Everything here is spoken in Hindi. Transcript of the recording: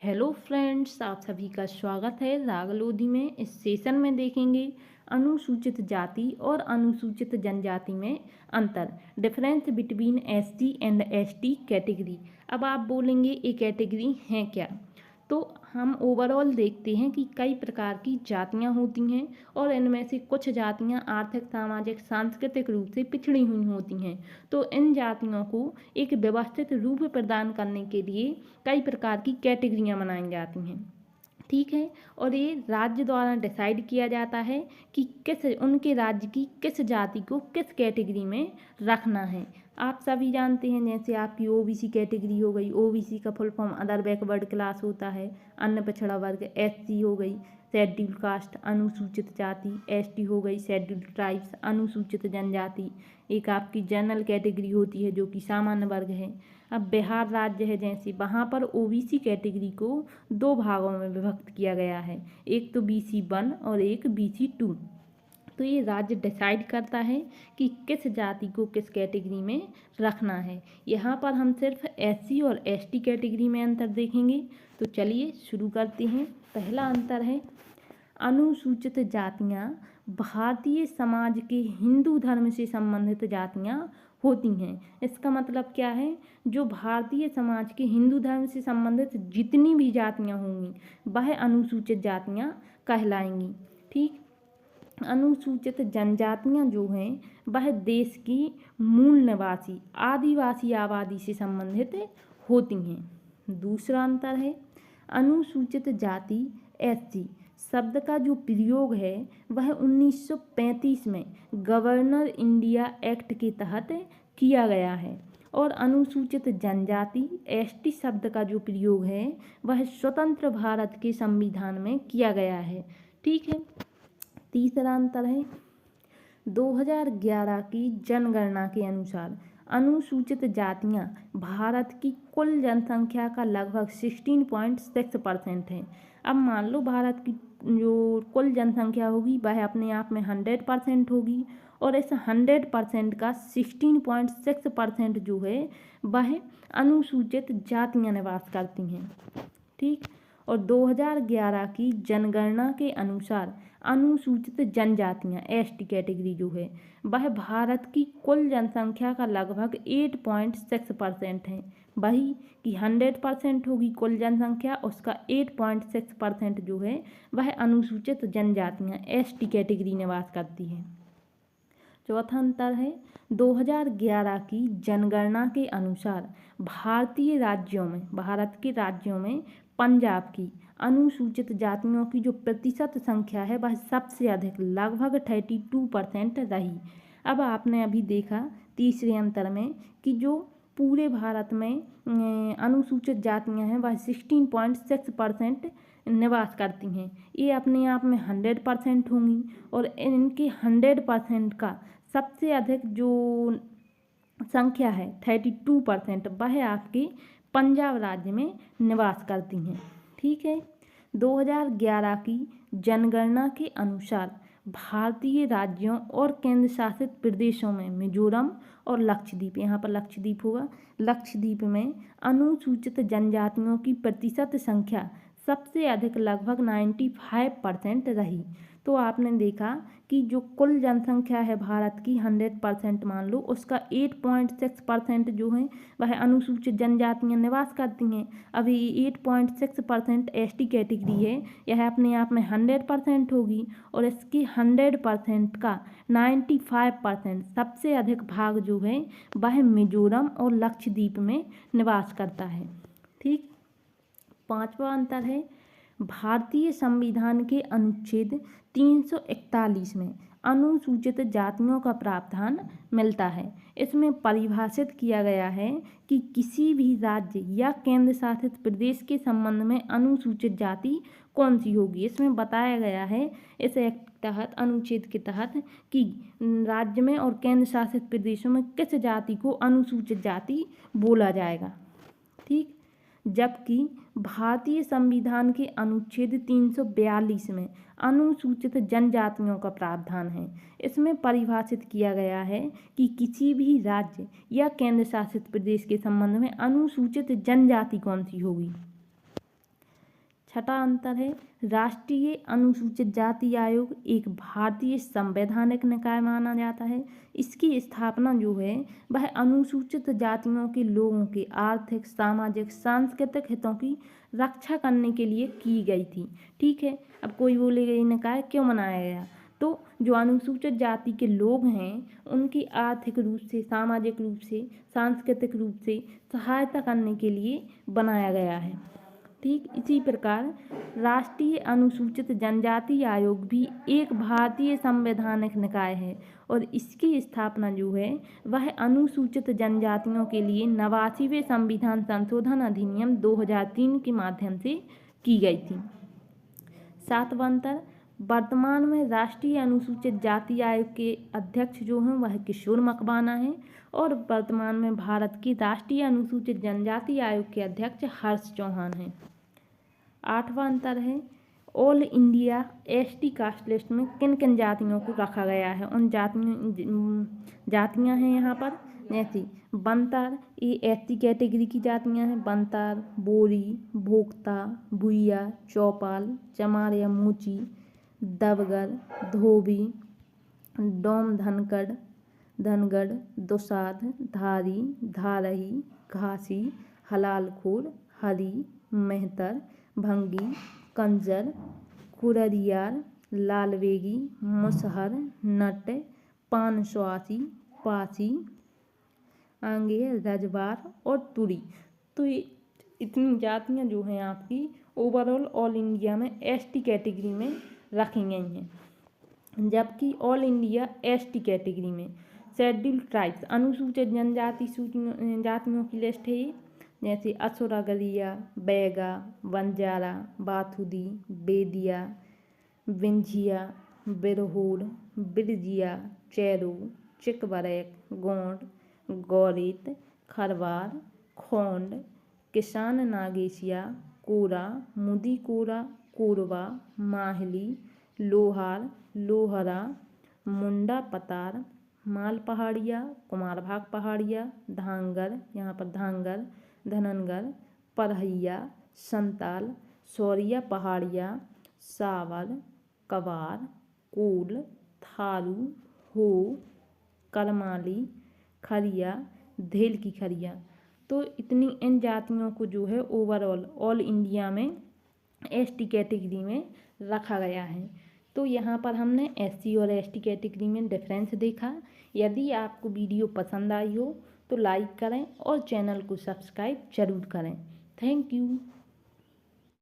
हेलो फ्रेंड्स, आप सभी का स्वागत है रागलोधी में। इस सेशन में देखेंगे अनुसूचित जाति और अनुसूचित जनजाति में अंतर, difference between ST and ST category. अब आप बोलेंगे ये कैटेगरी हैं क्या, तो हम ओवरऑल देखते हैं कि कई प्रकार की जातियां होती हैं और इनमें से कुछ जातियां आर्थिक, सामाजिक, सांस्कृतिक रूप से पिछड़ी हुई होती हैं। तो इन जातियों को एक व्यवस्थित रूप प्रदान करने के लिए कई प्रकार की कैटेगरियां बनाई जाती हैं। ठीक है। और ये राज्य द्वारा डिसाइड किया जाता है कि किस उनके राज्य की किस जाति को किस कैटेगरी में रखना है। आप सभी जानते हैं, जैसे आपकी ओबीसी कैटेगरी हो गई, ओबीसी का full form other backward class होता है। अन्य पिछड़ा वर्ग एससी हो गई, शेड्यूल कास्ट अनुसूचित जाति। एसटी हो गई शेड्यूल ट्राइब्स अनुसूचित जनजाति। एक आपकी जनरल कैटेगरी होती है जो कि सामान्य वर्ग है। अब बिहार राज्य है, जैसे वहाँ पर ओबीसी कैटेगरी को दो भागों में विभक्त किया गया है, एक तो BC1 और एक BC2। तो ये राज्य डिसाइड करता है कि किस जाति को किस कैटेगरी में रखना है। यहाँ पर हम सिर्फ SC और ST कैटेगरी में अंतर देखेंगे। तो चलिए शुरू करते हैं। पहला अंतर है अनुसूचित जातियाँ भारतीय समाज के हिंदू धर्म से संबंधित जातियाँ होती हैं। इसका मतलब क्या है, जो भारतीय समाज के हिंदू धर्म से संबंधित जितनी भी जातियाँ होंगी वह अनुसूचित जातियाँ कहलाएंगी। ठीक। अनुसूचित जनजातियाँ जो हैं वह देश की मूल निवासी आदिवासी आबादी से संबंधित होती हैं। दूसरा अंतर है अनुसूचित जाति SC शब्द का जो प्रयोग है वह 1935 में गवर्नर इंडिया एक्ट के तहत किया गया है। और अनुसूचित जनजाति ST शब्द का जो प्रयोग है वह स्वतंत्र भारत के संविधान में किया गया है। ठीक है। तीसरा अंतर है 2011 की जनगणना के अनुसार अनुसूचित जातियां भारत की कुल जनसंख्या का लगभग 16.6% है। अब मान लो भारत की जो कुल जनसंख्या होगी वह अपने आप में 100% होगी, और इस 100% का 16.6% जो है वह अनुसूचित जातियां निवास करती हैं। ठीक। और 2011 की जनगणना के अनुसार अनुसूचित जनजातियां ST कैटेगरी जो है वह भारत की कुल जनसंख्या का लगभग 8.6% है। वही कि 100% होगी कुल जनसंख्या, उसका 8.6% जो है वह अनुसूचित जनजातियां ST कैटेगरी निवास करती है। चौथा अंतर है 2011 की जनगणना के अनुसार भारत के राज्यों में पंजाब की अनुसूचित जातियों की जो प्रतिशत संख्या है वह सबसे अधिक लगभग 32% रही। अब आपने अभी देखा तीसरे अंतर में कि जो पूरे भारत में अनुसूचित जातियां हैं वह 16.6% निवास करती हैं। ये अपने आप में 100% होंगी, और इनके 100% का सबसे अधिक जो संख्या है 32% वह आपके पंजाब राज्य में निवास करती हैं। ठीक है। 2011 की जनगणना के अनुसार भारतीय राज्यों और केंद्र शासित प्रदेशों में मिजोरम और लक्षद्वीप, यहाँ पर लक्षद्वीप होगा, लक्षद्वीप में अनुसूचित जनजातियों की प्रतिशत संख्या सबसे अधिक लगभग 95% रही। तो आपने देखा कि जो कुल जनसंख्या है भारत की 100% मान लो, उसका 8.6% जो है वह अनुसूचित जनजातियां निवास करती हैं। अभी 8.6% ST कैटेगरी है, यह अपने आप में 100% होगी, और इसकी 100% का 95% सबसे अधिक भाग जो है वह मिजोरम और लक्षद्वीप में निवास करता है। ठीक। पांचवा अंतर है भारतीय संविधान के अनुच्छेद 341 में अनुसूचित जातियों का प्रावधान मिलता है। इसमें परिभाषित किया गया है कि किसी भी राज्य या केंद्र शासित प्रदेश के संबंध में अनुसूचित जाति कौन सी होगी। इसमें बताया गया है इस एक्ट तहत, अनुच्छेद के तहत, कि राज्य में और केंद्र शासित प्रदेशों में किस जाति को अनुसूचित जाति बोला जाएगा। ठीक। जबकि भारतीय संविधान के अनुच्छेद 342 में अनुसूचित जनजातियों का प्रावधान है। इसमें परिभाषित किया गया है कि किसी भी राज्य या केंद्र शासित प्रदेश के संबंध में अनुसूचित जनजाति कौन सी होगी। छठा अंतर है राष्ट्रीय अनुसूचित जाति आयोग एक भारतीय संवैधानिक निकाय माना जाता है। इसकी स्थापना जो है वह अनुसूचित जातियों के लोगों के आर्थिक, सामाजिक, सांस्कृतिक हितों की रक्षा करने के लिए की गई थी। ठीक है, अब कोई बोलेगा ये निकाय क्यों बनाया गया, तो जो अनुसूचित जाति के लोग हैं उनकी आर्थिक रूप से, सामाजिक रूप से, सांस्कृतिक रूप से सहायता करने के लिए बनाया गया है। ठीक इसी प्रकार राष्ट्रीय अनुसूचित जनजाति आयोग भी एक भारतीय संवैधानिक निकाय है और इसकी स्थापना जो है वह अनुसूचित जनजातियों के लिए 89वें संविधान संशोधन अधिनियम 2003 के माध्यम से की गई थी। सातवां अंतर, वर्तमान में राष्ट्रीय अनुसूचित जाति आयोग के अध्यक्ष जो हैं वह किशोर मकवाना हैं और वर्तमान में भारत के राष्ट्रीय अनुसूचित जनजाति आयोग के अध्यक्ष हर्ष चौहान हैं। आठवां अंतर है all India ST caste list में किन किन जातियों को रखा गया है। उन जातियां हैं यहाँ पर जैसे बनतार, ये एसटी कैटेगरी की जातियां हैं। बनतार, बोरी, भोक्ता, भुइया, चौपाल, चमार या मोची, दबगर, धोबी, डोम धनगढ़, दुसाध, धारी, धारही, घासी, हलालखोर, हरी, मेहतर, भंगी, कंजर, कुररियार, लालवेगी, मुसहर, नट, पानस्वासी, पासी, आंगे, रजवार और तुरी। तो ये इतनी जातियां जो हैं आपकी ओवरऑल ऑल इंडिया में एसटी कैटेगरी में रखी गई हैं। जबकि ऑल इंडिया एसटी कैटेगरी में शेड्यूल्ड ट्राइब्स अनुसूचित जनजाति जातियों की लिस्ट है ये, जैसे असुरागलिया, बैगा, बंजारा, बाथुदी, बेदिया, विंझिया, बिरहोर, बिरजिया, चेरो, चिकबरेक, गोंड, गौरीत, खरवार, खोंड, किसान नागेशिया, कोरा, मुदी कोरा, कोरवा, माहली, लोहार, लोहरा, मुंडा पतार, माल पहाड़िया, कुमारभाग पहाड़िया, धांगर, यहाँ पर धांगर, धननगर, परहैया, संताल, सौरिया पहाड़िया, सावर, कवार, कोल, थारू, हो, करमाली, खरिया, धेल की खरिया। तो इतनी इन जातियों को जो है ओवरऑल ऑल इंडिया में एसटी कैटेगरी में रखा गया है। तो यहाँ पर हमने एससी और एसटी कैटेगरी में डिफरेंस देखा। यदि आपको वीडियो पसंद आई हो तो लाइक करें और चैनल को सब्सक्राइब जरूर करें। Thank you.